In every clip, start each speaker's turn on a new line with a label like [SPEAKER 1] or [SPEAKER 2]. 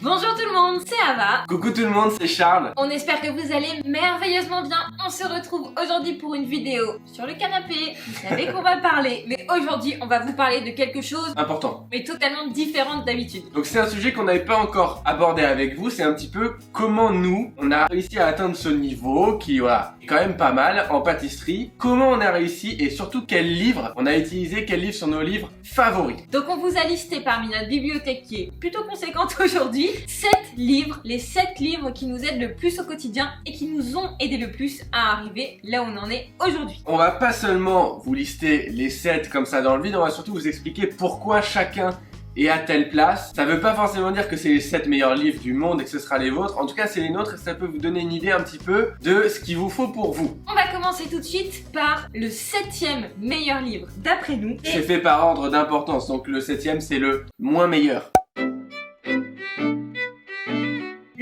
[SPEAKER 1] Bonjour tout le monde, c'est Ava.
[SPEAKER 2] Coucou tout le monde, c'est Charles.
[SPEAKER 1] On espère que vous allez merveilleusement bien. On se retrouve aujourd'hui pour une vidéo sur le canapé. Vous savez qu'on va parler, mais aujourd'hui on va vous parler de quelque chose
[SPEAKER 2] Important.
[SPEAKER 1] mais totalement différent d'habitude.
[SPEAKER 2] Donc c'est un sujet qu'on n'avait pas encore abordé avec vous, c'est un petit peu comment nous, on a réussi à atteindre ce niveau qui voilà, est quand même pas mal en pâtisserie. Comment on a réussi et surtout quel livre on a utilisé, quels livres sont nos livres favoris.
[SPEAKER 1] Donc on vous a listé parmi notre bibliothèque qui est plutôt conséquente aujourd'hui 7 livres, les 7 livres qui nous aident le plus au quotidien et qui nous ont aidé le plus à arriver là où on en est aujourd'hui.
[SPEAKER 2] On va pas seulement vous lister les 7 comme ça dans le vide, on va surtout vous expliquer pourquoi chacun est à telle place. Ça veut pas forcément dire que c'est les 7 meilleurs livres du monde et que ce sera les vôtres. En tout cas, c'est les nôtres et ça peut vous donner une idée un petit peu de ce qu'il vous faut pour vous.
[SPEAKER 1] On va commencer tout de suite par le 7e meilleur livre d'après nous.
[SPEAKER 2] C'est fait par ordre d'importance, donc le 7e c'est le moins meilleur.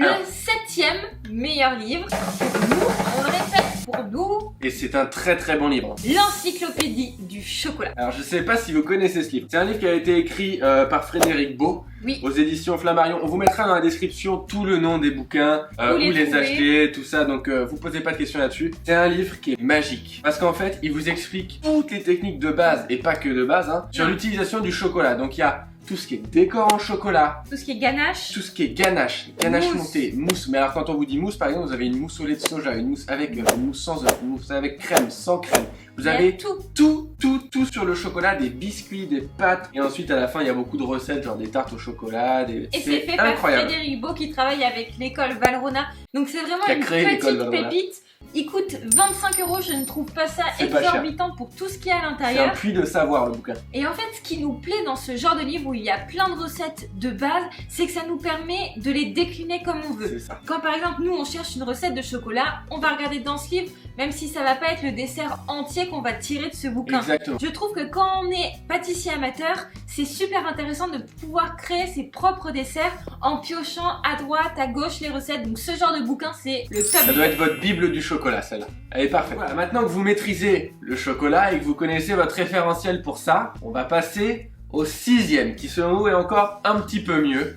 [SPEAKER 1] Le 7e meilleur livre, pour nous, on le répète pour nous,
[SPEAKER 2] Et c'est un très très bon livre.
[SPEAKER 1] l'encyclopédie du chocolat.
[SPEAKER 2] Alors je sais pas si vous connaissez ce livre. C'est un livre qui a été écrit par Frédéric Beau
[SPEAKER 1] Oui,
[SPEAKER 2] aux éditions Flammarion. On vous mettra dans la description tout le nom des bouquins,
[SPEAKER 1] Où
[SPEAKER 2] où
[SPEAKER 1] les
[SPEAKER 2] les
[SPEAKER 1] trouver.
[SPEAKER 2] acheter, tout ça. Donc vous posez pas de questions là-dessus. C'est un livre qui est magique parce qu'en fait il vous explique toutes les techniques de base et pas que de base sur
[SPEAKER 1] Non.
[SPEAKER 2] l'utilisation du chocolat. Donc il y a tout ce qui est décor en chocolat,
[SPEAKER 1] tout ce qui est ganache,
[SPEAKER 2] tout ce qui est ganache
[SPEAKER 1] Mousse.
[SPEAKER 2] montée, mousse. Mais alors quand on vous dit mousse, par exemple, vous avez une mousse au lait de soja, une mousse avec une mousse sans œuf, une mousse avec crème, sans crème. Vous
[SPEAKER 1] il y a
[SPEAKER 2] avez
[SPEAKER 1] tout.
[SPEAKER 2] tout sur le chocolat, des biscuits, des pâtes. Et ensuite à la fin il y a beaucoup de recettes, genre des tartes au chocolat.
[SPEAKER 1] Et c'est fait par
[SPEAKER 2] incroyable.
[SPEAKER 1] Frédéric Beau qui travaille avec l'école Valrhona. Donc c'est vraiment
[SPEAKER 2] Qui a
[SPEAKER 1] une
[SPEAKER 2] créé l'école
[SPEAKER 1] petite
[SPEAKER 2] Valrhona.
[SPEAKER 1] pépite. Il coûte 25 €, je ne trouve pas ça
[SPEAKER 2] C'est pas cher.
[SPEAKER 1] exorbitant pour tout ce qu'il y a à
[SPEAKER 2] C'est un
[SPEAKER 1] l'intérieur.
[SPEAKER 2] puits de savoir le bouquin.
[SPEAKER 1] Et en fait, ce qui nous plaît dans ce genre de livre où il y a plein de recettes de base, c'est que ça nous permet de les décliner comme on veut.
[SPEAKER 2] C'est ça.
[SPEAKER 1] Quand par exemple nous on cherche une recette de chocolat, on va regarder dans ce livre, même si ça va pas être le dessert entier qu'on va tirer de ce bouquin.
[SPEAKER 2] Exactement.
[SPEAKER 1] Je trouve que quand on est pâtissier amateur, c'est super intéressant de pouvoir créer ses propres desserts en piochant à droite, à gauche les recettes. Donc ce genre de bouquin, c'est le top.
[SPEAKER 2] Ça doit être votre bible du chocolat, celle-là. Elle est parfaite. Voilà, maintenant que vous maîtrisez le chocolat et que vous connaissez votre référentiel pour ça, on va passer au 6e, qui selon nous est encore un petit peu mieux.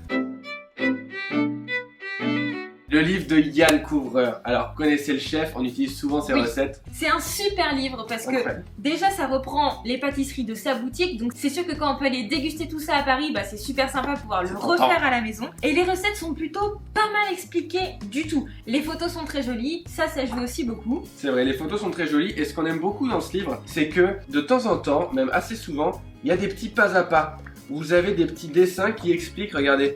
[SPEAKER 2] Le livre de Yann Couvreur. Alors, vous connaissez le chef, on utilise souvent ses
[SPEAKER 1] Oui.
[SPEAKER 2] recettes.
[SPEAKER 1] C'est un super livre parce que
[SPEAKER 2] Incroyable.
[SPEAKER 1] déjà ça reprend les pâtisseries de sa boutique. Donc c'est sûr que quand on peut aller déguster tout ça à Paris, bah, c'est super sympa de pouvoir le
[SPEAKER 2] C'est
[SPEAKER 1] refaire
[SPEAKER 2] tentant.
[SPEAKER 1] à la maison. Et les recettes sont plutôt pas mal expliquées du tout. Les photos sont très jolies, ça joue aussi beaucoup.
[SPEAKER 2] C'est vrai, les photos sont très jolies et ce qu'on aime beaucoup dans ce livre, c'est que de temps en temps, même assez souvent, il y a des petits pas à pas. Vous avez des petits dessins qui expliquent, regardez,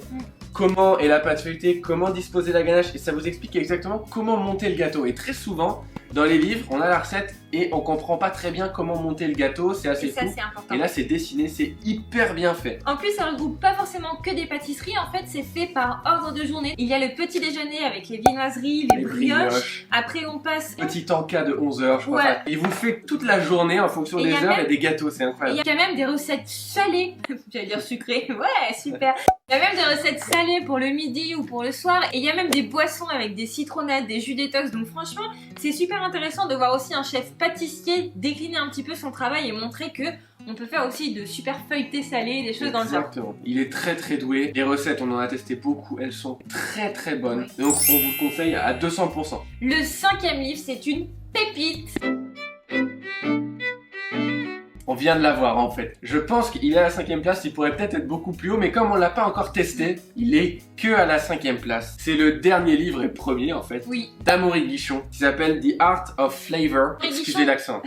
[SPEAKER 2] comment est la pâte feuilletée, comment disposer la ganache et ça vous explique exactement comment monter le gâteau. Et très souvent, dans les livres, on a la recette et on comprend pas très bien comment monter le gâteau, c'est assez
[SPEAKER 1] Et ça
[SPEAKER 2] fou.
[SPEAKER 1] c'est important.
[SPEAKER 2] Et là, c'est dessiné, c'est hyper bien fait.
[SPEAKER 1] En plus, ça regroupe pas forcément que des pâtisseries, en fait, c'est fait par ordre de journée. Il y a le petit déjeuner avec les viennoiseries, les brioches. Après, on passe.
[SPEAKER 2] Petit encas de 11 heures, je crois.
[SPEAKER 1] Ouais.
[SPEAKER 2] Enfin, il vous fait toute la journée en fonction
[SPEAKER 1] Et
[SPEAKER 2] des
[SPEAKER 1] il y a
[SPEAKER 2] heures
[SPEAKER 1] même-
[SPEAKER 2] et des gâteaux, c'est
[SPEAKER 1] Et il
[SPEAKER 2] incroyable.
[SPEAKER 1] y a même des recettes salées. J'allais dire sucrées. Ouais, super. Il y a même des recettes salées pour le midi ou pour le soir. Et il y a même des boissons avec des citronnades, des jus détox. Donc franchement, c'est super intéressant de voir aussi un chef pâtissier décliner un petit peu son travail et montrer que on peut faire aussi de super feuilletés salés, des choses dans le genre.
[SPEAKER 2] Exactement. Il est très très doué. Les recettes, on en a testé beaucoup, elles sont très très bonnes. Donc on vous le conseille à 200%.
[SPEAKER 1] Le 5e livre, c'est une pépite.
[SPEAKER 2] On vient de l'avoir en fait. Je pense qu'il est à la 5e place, il pourrait peut-être être beaucoup plus haut, mais comme on l'a pas encore testé, il est que à la 5e place. C'est le dernier livre et premier en fait,
[SPEAKER 1] Oui.
[SPEAKER 2] d'Amaury Guichon, qui s'appelle The Art of Flavor.
[SPEAKER 1] Amaury
[SPEAKER 2] Excusez
[SPEAKER 1] Guichon.
[SPEAKER 2] l'accent.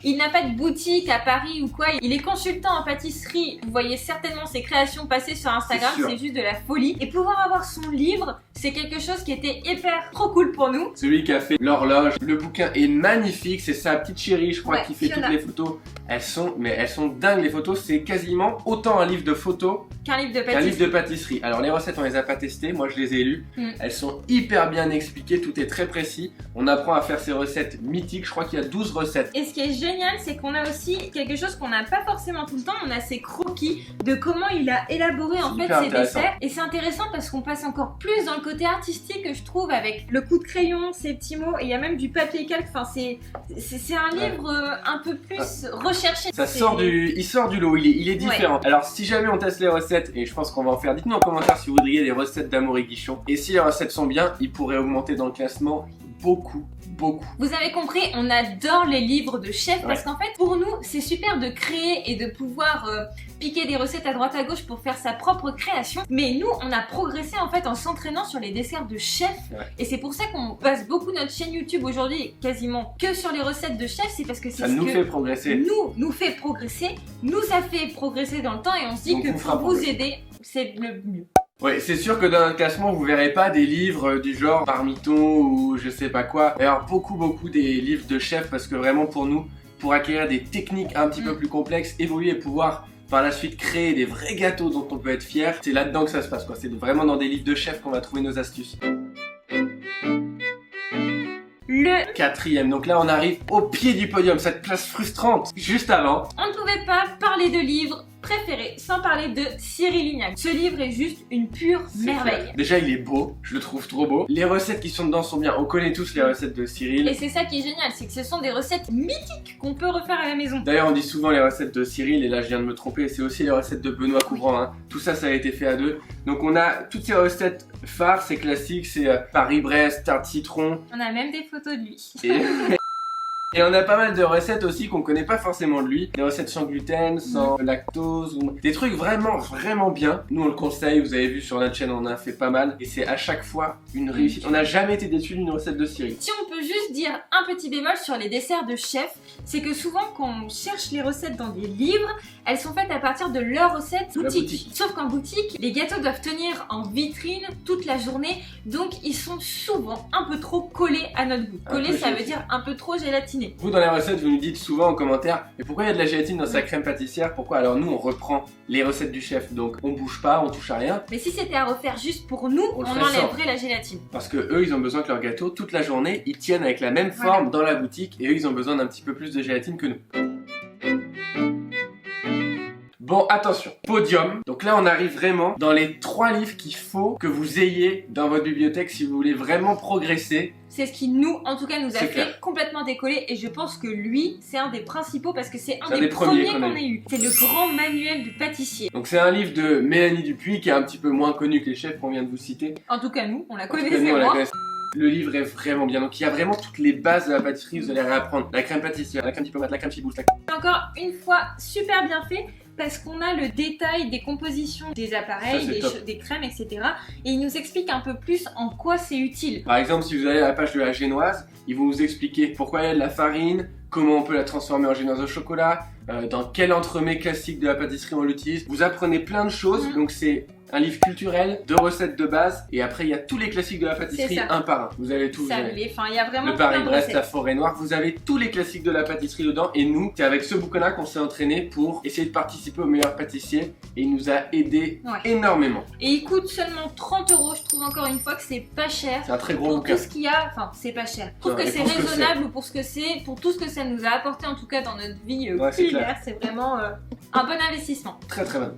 [SPEAKER 1] Il n'a pas de boutique à Paris ou quoi, il est consultant en pâtisserie. Vous voyez certainement ses créations passer sur Instagram,
[SPEAKER 2] C'est sûr.
[SPEAKER 1] c'est juste de la folie. Et pouvoir avoir son livre, c'est quelque chose qui était hyper trop cool pour nous.
[SPEAKER 2] Celui qui a fait l'horloge. Le bouquin est magnifique, c'est sa petite chérie, je crois,
[SPEAKER 1] Ouais,
[SPEAKER 2] qui fait
[SPEAKER 1] Fiona.
[SPEAKER 2] toutes les photos. Elles sont dingues les photos, c'est quasiment autant un livre de photos
[SPEAKER 1] Qu'un livre de
[SPEAKER 2] qu'un livre
[SPEAKER 1] pâtisserie.
[SPEAKER 2] de pâtisserie. Alors les recettes on les a pas testées, moi je les ai lues. Elles sont hyper bien expliquées, tout est très précis. On apprend à faire ces recettes mythiques, je crois qu'il y a 12 recettes.
[SPEAKER 1] Et ce qui est génial génial, c'est qu'on a aussi quelque chose qu'on n'a pas forcément tout le temps. On a ses croquis de comment il a élaboré en fait ses desserts. Et c'est intéressant parce qu'on passe encore plus dans le côté artistique que je trouve avec le coup de crayon, ces petits mots. Et il y a même du papier calque. Enfin, c'est un livre un peu plus recherché.
[SPEAKER 2] Ça sort il sort du lot, il est différent. Alors si jamais on teste les recettes, et je pense qu'on va en faire, dites-nous en commentaire si vous voudriez des recettes d'Amaury Guichon. Et si les recettes sont bien, ils pourraient augmenter dans le classement beaucoup.
[SPEAKER 1] Vous avez compris, on adore les livres de chefs parce qu'en fait, pour nous, c'est super de créer et de pouvoir piquer des recettes à droite à gauche pour faire sa propre création. Mais nous, on a progressé en fait en s'entraînant sur les desserts de chefs. Et c'est pour ça qu'on passe beaucoup notre chaîne YouTube aujourd'hui quasiment que sur les recettes de chefs. C'est parce que c'est
[SPEAKER 2] ça nous fait progresser.
[SPEAKER 1] Nous fait progresser, nous a fait progresser dans le temps et on se dit que pour vous aider, c'est le mieux.
[SPEAKER 2] Ouais, c'est sûr que dans notre classement, vous verrez pas des livres du genre Marmiton ou je sais pas quoi. D'ailleurs, beaucoup des livres de chefs parce que vraiment pour nous, pour acquérir des techniques un petit peu plus complexes, évoluer et pouvoir par la suite créer des vrais gâteaux dont on peut être fier, c'est là-dedans que ça se passe quoi. C'est vraiment dans des livres de chefs qu'on va trouver nos astuces. Le 4e, donc là on arrive au pied du podium, cette place frustrante. Juste avant,
[SPEAKER 1] on ne pouvait pas parler de livres préféré sans parler de Cyril Lignac. Ce livre est juste une pure merveille.
[SPEAKER 2] Clair. Déjà il est beau, je le trouve trop beau. Les recettes qui sont dedans sont bien, on connaît tous les recettes de Cyril.
[SPEAKER 1] Et c'est ça qui est génial, c'est que ce sont des recettes mythiques qu'on peut refaire à la maison.
[SPEAKER 2] D'ailleurs on dit souvent les recettes de Cyril, et là je viens de me tromper, c'est aussi les recettes de Benoît Couvrant. Hein. Tout ça, ça a été fait à deux. Donc on a toutes ces recettes phares, c'est classique, c'est Paris-Brest, tarte citron.
[SPEAKER 1] On a même des photos de lui.
[SPEAKER 2] Et on a pas mal de recettes aussi qu'on connaît pas forcément de lui. Des recettes sans gluten, sans lactose, ou des trucs vraiment bien. Nous on le conseille, vous avez vu sur notre chaîne on en a fait pas mal. Et c'est à chaque fois une réussite. On n'a jamais été déçus d'une recette de Cyril.
[SPEAKER 1] Si on peut juste dire un petit bémol sur les desserts de chef, c'est que souvent quand on cherche les recettes dans des livres, elles sont faites à partir de leurs recettes boutique. Sauf qu'en boutique, les gâteaux doivent tenir en vitrine toute la journée. Donc ils sont souvent un peu trop collés à notre goût. Collés, ça veut dire un peu trop gélatiné.
[SPEAKER 2] Vous dans les recettes, vous nous dites souvent en commentaire, mais pourquoi il y a de la gélatine dans sa crème pâtissière? Pourquoi? Alors nous on reprend les recettes du chef, donc on bouge pas, on touche à rien.
[SPEAKER 1] Mais si c'était à refaire juste pour nous, on enlèverait la gélatine.
[SPEAKER 2] Parce que eux ils ont besoin que leur gâteau toute la journée, ils tiennent avec la même forme dans la boutique, et eux ils ont besoin d'un petit peu plus de gélatine que nous. Bon, attention, podium. Donc là, on arrive vraiment dans les 3 livres qu'il faut que vous ayez dans votre bibliothèque si vous voulez vraiment progresser.
[SPEAKER 1] C'est ce qui nous, en tout cas, nous a fait complètement décoller et je pense que lui, c'est un des principaux parce que c'est un des premiers qu'on ait eu. C'est le grand manuel du pâtissier.
[SPEAKER 2] Donc c'est un livre de Mélanie Dupuis qui est un petit peu moins connu que les chefs qu'on vient de vous citer.
[SPEAKER 1] En tout cas, nous, on la connaissait moins.
[SPEAKER 2] Le livre est vraiment bien, donc il y a vraiment toutes les bases de la pâtisserie, vous allez réapprendre. La crème pâtissière, la crème diplomate, la crème chibousse.
[SPEAKER 1] Encore une fois, super bien fait. Parce qu'on a le détail des compositions des appareils, des crèmes, etc. Et il nous explique un peu plus en quoi c'est utile.
[SPEAKER 2] Par exemple, si vous allez à la page de la génoise, ils vont vous expliquer pourquoi il y a de la farine, comment on peut la transformer en génoise au chocolat, dans quel entremets classique de la pâtisserie on l'utilise. Vous apprenez plein de choses, donc c'est un livre culturel, de recettes de base, et après il y a tous les classiques de la pâtisserie un par un. Vous avez tout.
[SPEAKER 1] Il y a vraiment
[SPEAKER 2] le Paris-Brest, la forêt noire, vous avez tous les classiques de la pâtisserie dedans, et nous, c'est avec ce bouquin-là qu'on s'est entraîné pour essayer de participer aux meilleurs pâtissiers, et il nous a aidé énormément.
[SPEAKER 1] Et il coûte seulement 30 €, je trouve encore une fois que c'est pas cher.
[SPEAKER 2] C'est un très gros
[SPEAKER 1] Pour
[SPEAKER 2] bouquin.
[SPEAKER 1] tout ce qu'il y a, enfin c'est pas cher. Je trouve que c'est raisonnable pour ce que c'est, pour tout ce que ça nous a apporté en tout cas dans notre vie culinaire, c'est vraiment un bon investissement.
[SPEAKER 2] Très bon.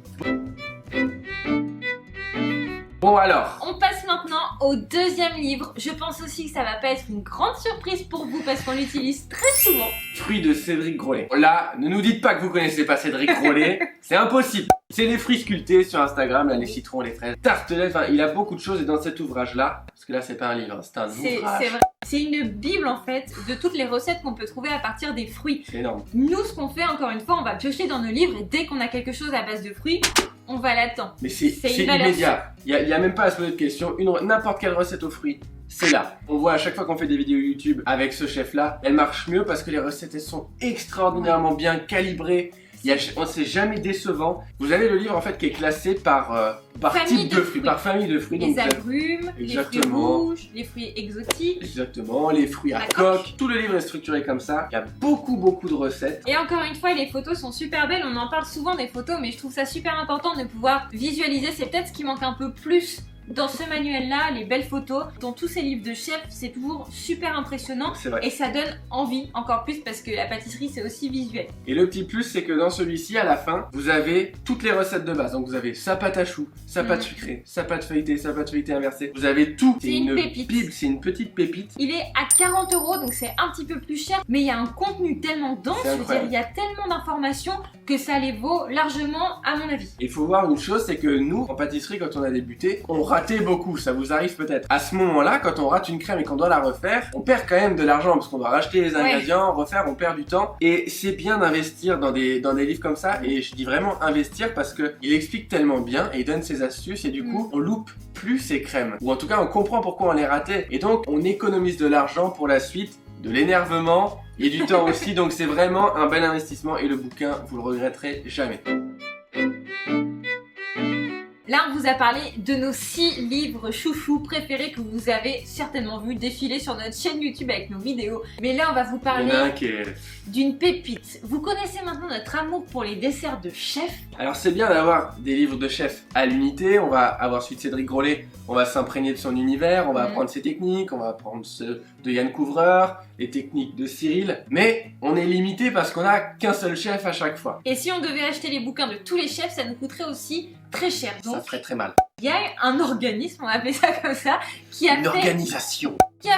[SPEAKER 2] Bon alors,
[SPEAKER 1] on passe maintenant au 2e livre. Je pense aussi que ça va pas être une grande surprise pour vous parce qu'on l'utilise très souvent.
[SPEAKER 2] Fruits de Cédric Grolet. Là, ne nous dites pas que vous connaissez pas Cédric Grolet, c'est impossible. C'est les fruits sculptés sur Instagram, là, les citrons, les fraises, tartelettes, enfin il a beaucoup de choses et dans cet ouvrage-là, parce que là c'est pas un livre, c'est un ouvrage.
[SPEAKER 1] C'est vrai. C'est une bible en fait de toutes les recettes qu'on peut trouver à partir des fruits.
[SPEAKER 2] C'est énorme.
[SPEAKER 1] Nous, ce qu'on fait encore une fois, on va piocher dans nos livres et dès qu'on a quelque chose à base de fruits, on va là-dedans.
[SPEAKER 2] Mais c'est immédiat. Il y a même pas à se poser de questions. N'importe quelle recette aux fruits, c'est là. On voit à chaque fois qu'on fait des vidéos YouTube avec ce chef-là, elle marche mieux parce que les recettes elles sont extraordinairement bien calibrées. On ne s'est jamais décevant. Vous avez le livre en fait qui est classé par type de fruits, par famille de fruits.
[SPEAKER 1] Les agrumes, les fruits rouges, les fruits exotiques.
[SPEAKER 2] Exactement, les fruits à coque. Tout le livre est structuré comme ça. Il y a beaucoup de recettes.
[SPEAKER 1] Et encore une fois, les photos sont super belles. On en parle souvent des photos, mais je trouve ça super important de pouvoir visualiser. C'est peut-être ce qui manque un peu plus dans ce manuel-là, les belles photos, dans tous ces livres de chefs, c'est toujours super impressionnant.
[SPEAKER 2] C'est vrai.
[SPEAKER 1] Et ça donne envie, encore plus, parce que la pâtisserie, c'est aussi visuel.
[SPEAKER 2] Et le petit plus, c'est que dans celui-ci, à la fin, vous avez toutes les recettes de base. Donc vous avez sa pâte à choux, sa pâte sucrée, sa pâte feuilletée inversée. Vous avez tout.
[SPEAKER 1] C'est une pépite.
[SPEAKER 2] Bible, c'est une petite pépite.
[SPEAKER 1] Il est à 40 €, donc c'est un petit peu plus cher, mais il y a un contenu tellement dense,
[SPEAKER 2] C'est
[SPEAKER 1] je veux dire,
[SPEAKER 2] incroyable.
[SPEAKER 1] il y a tellement d'informations que ça les vaut largement, à mon avis.
[SPEAKER 2] Il faut voir une chose, c'est que nous, en pâtisserie, quand on a débuté, on ratait beaucoup. Ça vous arrive peut-être. À ce moment-là, quand on rate une crème et qu'on doit la refaire, on perd quand même de l'argent parce qu'on doit racheter les ingrédients, refaire, on perd du temps. Et c'est bien d'investir dans des livres comme ça. Et je dis vraiment investir parce que il explique tellement bien et il donne ses astuces et du coup, on loupe plus ces crèmes. Ou en tout cas, on comprend pourquoi on les ratait. Et donc, on économise de l'argent pour la suite, de l'énervement et du temps aussi. Donc, c'est vraiment un bel investissement et le bouquin, vous le regretterez jamais.
[SPEAKER 1] Là, on vous a parlé de nos 6 livres chouchous préférés que vous avez certainement vu défiler sur notre chaîne YouTube avec nos vidéos. Mais là, on va vous
[SPEAKER 2] Il y en
[SPEAKER 1] parler
[SPEAKER 2] a un qui est...
[SPEAKER 1] d'une pépite. Vous connaissez maintenant notre amour pour les desserts de chef.
[SPEAKER 2] Alors c'est bien d'avoir des livres de chef à l'unité, on va avoir celui de Cédric Grolet, on va s'imprégner de son univers, on va apprendre ses techniques, on va apprendre ceux de Yann Couvreur, les techniques de Cyril, mais on est limité parce qu'on n'a qu'un seul chef à chaque fois.
[SPEAKER 1] Et si on devait acheter les bouquins de tous les chefs, ça nous coûterait aussi très cher.
[SPEAKER 2] Ça
[SPEAKER 1] Donc,
[SPEAKER 2] ferait très mal.
[SPEAKER 1] il y a un organisme, on va appeler ça comme ça, qui a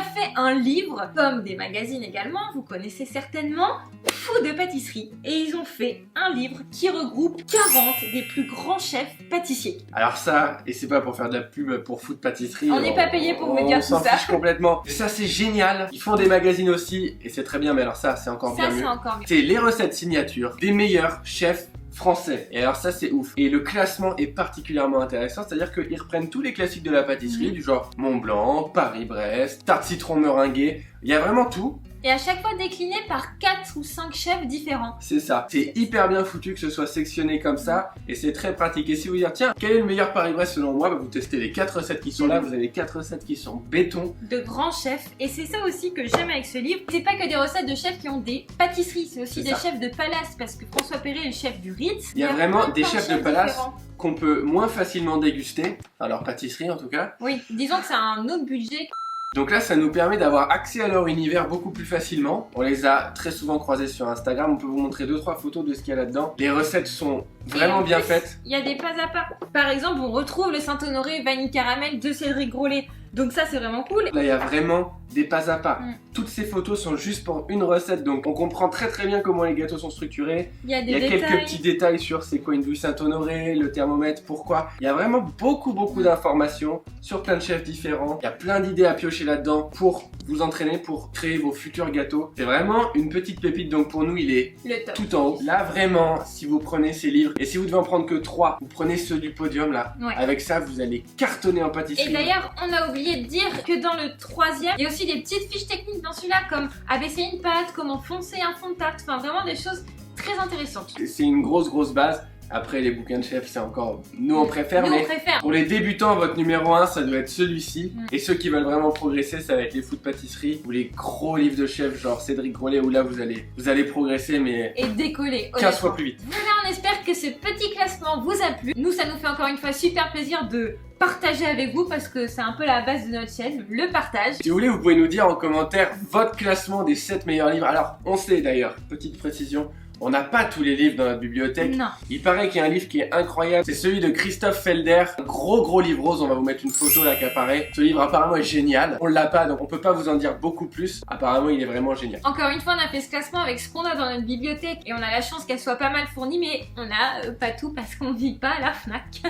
[SPEAKER 1] fait un livre, comme des magazines également, vous connaissez certainement, Fou de pâtisserie. Et ils ont fait un livre qui regroupe 40 des plus grands chefs pâtissiers.
[SPEAKER 2] Alors ça, et c'est pas pour faire de la pub pour Fou de pâtisserie.
[SPEAKER 1] On n'est pas payé pour vous dire tout ça.
[SPEAKER 2] On s'en fiche complètement. Et ça c'est génial. Ils font des magazines aussi, et c'est très bien, mais alors ça c'est encore bien
[SPEAKER 1] Ça, c'est
[SPEAKER 2] mieux.
[SPEAKER 1] encore mieux.
[SPEAKER 2] C'est les recettes signatures des meilleurs chefs français. Et alors ça c'est ouf. Et le classement est particulièrement intéressant, c'est-à-dire qu'ils reprennent tous les classiques de la pâtisserie, du genre Mont Blanc, Paris-Brest, tarte citron meringuée, il y a vraiment tout.
[SPEAKER 1] Et à chaque fois décliné par 4 ou 5 chefs différents.
[SPEAKER 2] C'est ça. C'est hyper bien foutu que ce soit sectionné comme ça et c'est très pratique. Et si vous dites tiens, quel est le meilleur Paris-Brest selon moi, bah, vous testez les 4 recettes qui sont là, vous avez 4 recettes qui sont béton.
[SPEAKER 1] De grands chefs. Et c'est ça aussi que j'aime avec ce livre. C'est pas que des recettes de chefs qui ont des pâtisseries, c'est aussi des chefs de palace parce que François Perret est le chef du Ritz.
[SPEAKER 2] Il y a vraiment des
[SPEAKER 1] plein
[SPEAKER 2] chefs de palace
[SPEAKER 1] différents.
[SPEAKER 2] qu'on peut moins facilement déguster, enfin leur pâtisserie en tout cas.
[SPEAKER 1] Oui, disons que c'est un autre budget.
[SPEAKER 2] Donc là, ça nous permet d'avoir accès à leur univers beaucoup plus facilement. On les a très souvent croisés sur Instagram. On peut vous montrer 2-3 photos de ce qu'il y a là-dedans. Les recettes sont vraiment bien faites.
[SPEAKER 1] Il y a des pas à pas. Par exemple, on retrouve le Saint-Honoré vanille caramel de Cédric Grolet. Donc ça, c'est vraiment cool.
[SPEAKER 2] Là, il y a vraiment des pas à pas.
[SPEAKER 1] Mm.
[SPEAKER 2] Toutes ces photos sont juste pour une recette. Donc on comprend très très bien comment les gâteaux sont structurés.
[SPEAKER 1] Il y a
[SPEAKER 2] Il y a quelques petits détails sur c'est quoi une douille Saint-Honoré, le thermomètre, pourquoi. Il y a vraiment beaucoup d'informations sur plein de chefs différents. Il y a plein d'idées à piocher là-dedans pour vous entraîner, pour créer vos futurs gâteaux. C'est vraiment une petite pépite, donc pour nous il est
[SPEAKER 1] le top.
[SPEAKER 2] tout en haut. Là vraiment, si vous prenez ces livres, et si vous devez en prendre que 3, vous prenez ceux du podium là.
[SPEAKER 1] Ouais.
[SPEAKER 2] Avec ça, vous allez cartonner en pâtisserie.
[SPEAKER 1] Et d'ailleurs, on a oublié de dire que dans le 3e, il y a aussi des petites fiches techniques dans celui-là, comme abaisser une pâte, comment foncer un fond de tarte, enfin vraiment des choses très intéressantes.
[SPEAKER 2] C'est une grosse base. Après les bouquins de chef, c'est encore... Nous on préfère,
[SPEAKER 1] Nous,
[SPEAKER 2] mais
[SPEAKER 1] on préfère.
[SPEAKER 2] pour les débutants, votre numéro 1, ça doit être celui-ci.
[SPEAKER 1] Mm.
[SPEAKER 2] Et ceux qui veulent vraiment progresser, ça va être les fous de pâtisserie ou les gros livres de chef, genre Cédric Grolet, où là vous allez progresser, mais
[SPEAKER 1] Et décoller.
[SPEAKER 2] 15 fois plus vite.
[SPEAKER 1] Voilà, on espère que ce petit classement vous a plu. Nous, ça nous fait encore une fois super plaisir de partager avec vous parce que c'est un peu la base de notre chaîne, le partage.
[SPEAKER 2] Si vous voulez, vous pouvez nous dire en commentaire votre classement des 7 meilleurs livres. Alors, on sait d'ailleurs, petite précision, on n'a pas tous les livres dans notre bibliothèque.
[SPEAKER 1] Non.
[SPEAKER 2] Il paraît qu'il y a un livre qui est incroyable, c'est celui de Christophe Felder. Un gros livre rose, on va vous mettre une photo là qui apparaît. Ce livre apparemment est génial. On l'a pas, donc on peut pas vous en dire beaucoup plus. Apparemment, il est vraiment génial.
[SPEAKER 1] Encore une fois, on a fait ce classement avec ce qu'on a dans notre bibliothèque et on a la chance qu'elle soit pas mal fournie, mais on a pas tout parce qu'on vit pas à la FNAC.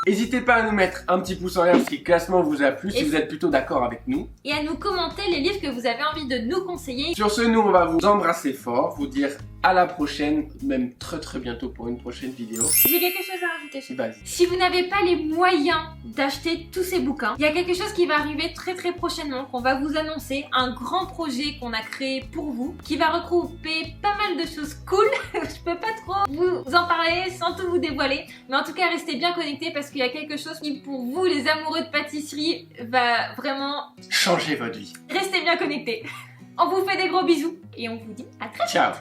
[SPEAKER 2] N'hésitez pas à nous mettre un petit pouce en l'air si le classement vous a plu, si
[SPEAKER 1] Et
[SPEAKER 2] vous êtes plutôt d'accord avec nous.
[SPEAKER 1] Et à nous commenter les livres que vous avez envie de nous conseiller.
[SPEAKER 2] Sur ce, nous on va vous embrasser fort, vous dire à la prochaine, même très bientôt pour une prochaine vidéo.
[SPEAKER 1] J'ai quelque chose à rajouter, chef.
[SPEAKER 2] Vas-y.
[SPEAKER 1] Si vous n'avez pas les moyens d'acheter tous ces bouquins, il y a quelque chose qui va arriver très prochainement, qu'on va vous annoncer, un grand projet qu'on a créé pour vous, qui va regrouper pas mal de choses cool. Je peux pas trop vous en parler sans tout vous dévoiler, mais en tout cas restez bien connectés parce qu'il y a quelque chose qui pour vous les amoureux de pâtisserie va vraiment
[SPEAKER 2] Changez votre vie.
[SPEAKER 1] rester bien connectés. On vous fait des gros bisous et on vous dit à très vite.
[SPEAKER 2] Ciao.